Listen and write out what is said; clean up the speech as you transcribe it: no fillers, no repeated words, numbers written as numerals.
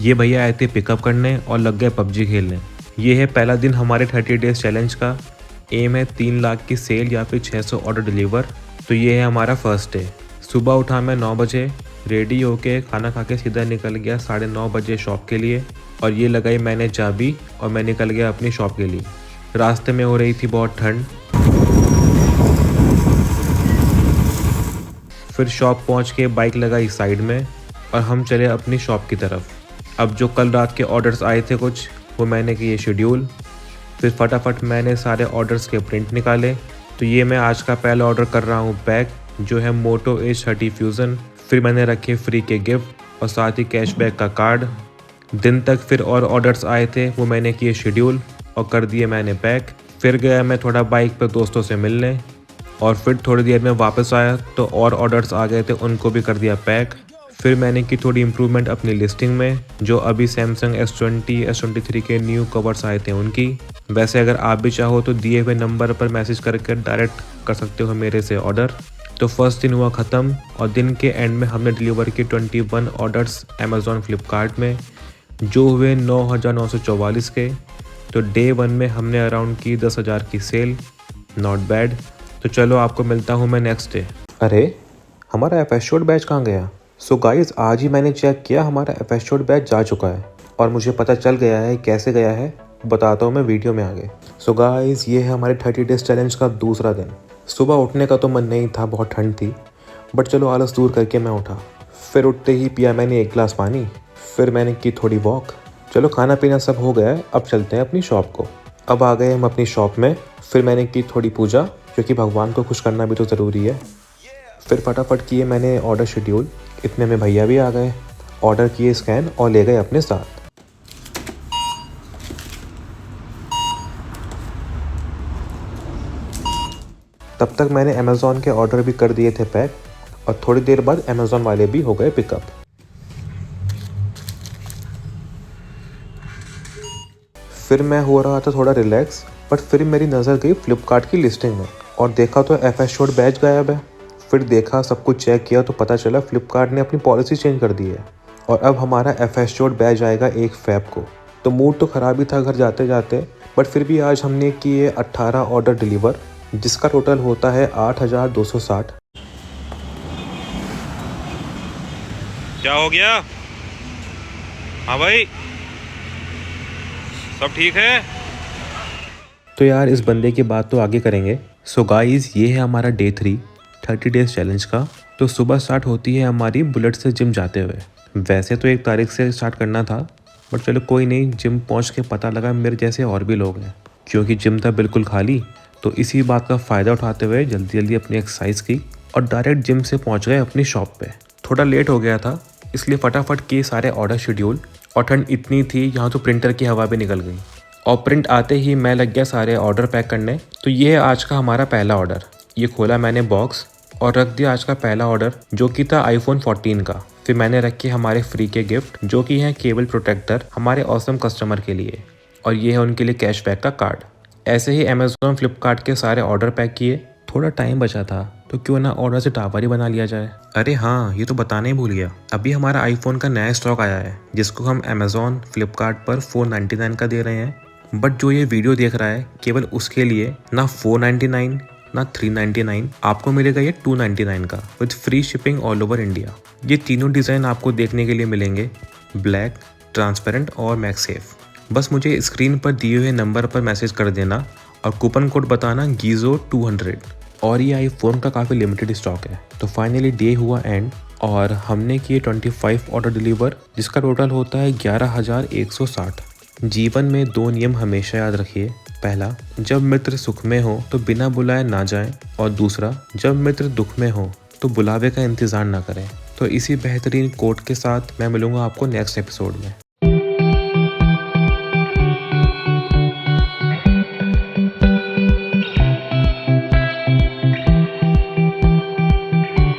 ये भैया आए थे पिकअप करने और लग गए पबजी खेलने। ये है पहला दिन हमारे 30 डेज चैलेंज का। एम है 3 लाख की सेल या फिर 600 ऑर्डर डिलीवर। तो ये है हमारा फर्स्ट डे। सुबह उठा मैं 9 बजे, रेडी होके खाना खा के सीधा निकल गया 9:30 बजे शॉप के लिए। और ये लगाई मैंने चाबी और मैं निकल गया अपनी शॉप के लिए। रास्ते में हो रही थी बहुत ठंड। फिर शॉप पहुंच के बाइक लगाई साइड में और हम चले अपनी शॉप की तरफ। अब जो कल रात के ऑर्डर्स आए थे कुछ, वो मैंने किए शेड्यूल। फिर फटाफट मैंने सारे ऑर्डर्स के प्रिंट निकाले। तो ये मैं आज का पहला ऑर्डर कर रहा हूँ बैग, जो है मोटो H30 फ्यूज़न। फिर मैंने रखे फ्री के गिफ्ट और साथ ही कैशबैक का कार्ड। दिन तक फिर और ऑर्डर्स आए थे, वो मैंने किए शेड्यूल और कर दिए मैंने पैक। फिर गया मैं थोड़ा बाइक पर दोस्तों से मिलने और फिर थोड़ी देर में वापस आया तो और ऑर्डर्स आ गए थे, उनको भी कर दिया पैक। फिर मैंने की थोड़ी इम्प्रूवमेंट अपनी लिस्टिंग में, जो अभी सैमसंग S20, S23 के न्यू कवर्स आए थे उनकी। वैसे अगर आप भी चाहो तो दिए हुए नंबर पर मैसेज करके डायरेक्ट कर सकते हो मेरे से ऑर्डर। तो फर्स्ट दिन हुआ ख़त्म और दिन के एंड में हमने डिलीवर की 21 ऑर्डर्स अमेज़ॉन फ्लिपकार्ट में, जो हुए 9,944 के। तो डे 1 में हमने अराउंड की 10,000 की सेल, नॉट बैड। तो चलो आपको मिलता हूँ मैं नेक्स्ट डे। अरे हमारा एफएस बैच कहाँ गया? सो गाइस, आज ही मैंने चेक किया, हमारा एफएस बैच जा चुका है और मुझे पता चल गया है कैसे गया है, बताता हूँ मैं वीडियो में आगे। सो गाइस, ये है हमारे 30 डेज चैलेंज का दूसरा दिन। सुबह उठने का तो मन नहीं था, बहुत ठंड थी, बट चलो आलस दूर करके मैं उठा। फिर उठते ही पिया मैंने 1 गिलास पानी। फिर मैंने की थोड़ी वॉक। चलो खाना पीना सब हो गया है, अब चलते हैं अपनी शॉप को। अब आ गए हम अपनी शॉप में। फिर मैंने की थोड़ी पूजा, क्योंकि भगवान को खुश करना भी तो ज़रूरी है। फिर फटाफट किए मैंने ऑर्डर शेड्यूल। इतने में भैया भी आ गए, ऑर्डर किए स्कैन और ले गए अपने साथ। तब तक मैंने अमेज़ॉन के ऑर्डर भी कर दिए थे पैक और थोड़ी देर बाद अमेज़ॉन वाले भी हो गए पिकअप। फिर मैं हो रहा था थोड़ा रिलैक्स, बट फिर मेरी नज़र गई फ्लिपकार्ट की लिस्टिंग में और देखा तो एफएस बैच गायब है। फिर देखा, सब कुछ चेक किया तो पता चला फ्लिपकार्ट ने अपनी पॉलिसी चेंज कर दी है और अब हमारा एफएस बैच आएगा 1 फ़रवरी को। तो मूड तो ख़राब ही था घर जाते जाते, बट फिर भी आज हमने किए 18 ऑर्डर डिलीवर, जिसका टोटल होता है 8,260। क्या हो गया? हाँ भाई, सब ठीक है? तो यार इस बंदे की बात तो आगे करेंगे। सो गाइस, ये है हमारा डे 3 30 डेज चैलेंज का। तो सुबह स्टार्ट होती है हमारी बुलेट से जिम जाते हुए। वैसे तो 1 तारीख से स्टार्ट करना था, बट चलो कोई नहीं। जिम पहुंच के पता लगा मेरे जैसे और भी लोग हैं, क्योंकि जिम था बिल्कुल खाली। तो इसी बात का फ़ायदा उठाते हुए जल्दी जल्दी अपनी एक्सरसाइज की और डायरेक्ट जिम से पहुँच गए अपनी शॉप पर। थोड़ा लेट हो गया था, इसलिए फटाफट किए सारे ऑर्डर शेड्यूल। और ठंड इतनी थी यहाँ तो प्रिंटर की हवा भी निकल गई और प्रिंट आते ही मैं लग गया सारे ऑर्डर पैक करने। तो ये है आज का हमारा पहला ऑर्डर। ये खोला मैंने बॉक्स और रख दिया आज का पहला ऑर्डर, जो कि था iPhone 14 का। फिर मैंने रखे हमारे फ्री के गिफ्ट, जो कि हैं केबल प्रोटेक्टर हमारे ऑसम कस्टमर के लिए, और ये है उनके लिए कैशबैक का कार्ड। ऐसे ही अमेज़ॉन फ्लिपकार्ट के सारे ऑर्डर पैक किए। थोड़ा टाइम बचा था तो क्यों ना ऑर्डर से टावर ही बना लिया जाए। अरे हाँ, ये तो बताने ही भूल गया, अभी हमारा आईफोन का नया स्टॉक आया है, जिसको हम अमेज़ॉन फ्लिपकार्ट पर 499 का दे रहे हैं। बट जो ये वीडियो देख रहा है, केवल उसके लिए ना 499 ना 399, आपको मिलेगा ये 299 का, with free shipping all over India. ये तीनों डिज़ाइन आपको देखने के लिए मिलेंगे, ब्लैक, ट्रांसपेरेंट और मैक्सेफ। बस मुझे स्क्रीन पर दिए हुए नंबर पर मैसेज कर देना और कूपन कोड बताना GIZO 200। और ये आईफोन का काफ़ी लिमिटेड स्टॉक है। तो फाइनली डे हुआ एंड और हमने किए 25 ऑर्डर डिलीवर, जिसका टोटल होता है 11,160। जीवन में 2 नियम हमेशा याद रखिए। पहला, जब मित्र सुख में हो तो बिना बुलाए ना जाएं, और दूसरा, जब मित्र दुख में हो तो बुलावे का इंतज़ार ना करें। तो इसी बेहतरीन कोट के साथ मैं मिलूंगा आपको नेक्स्ट एपिसोड में।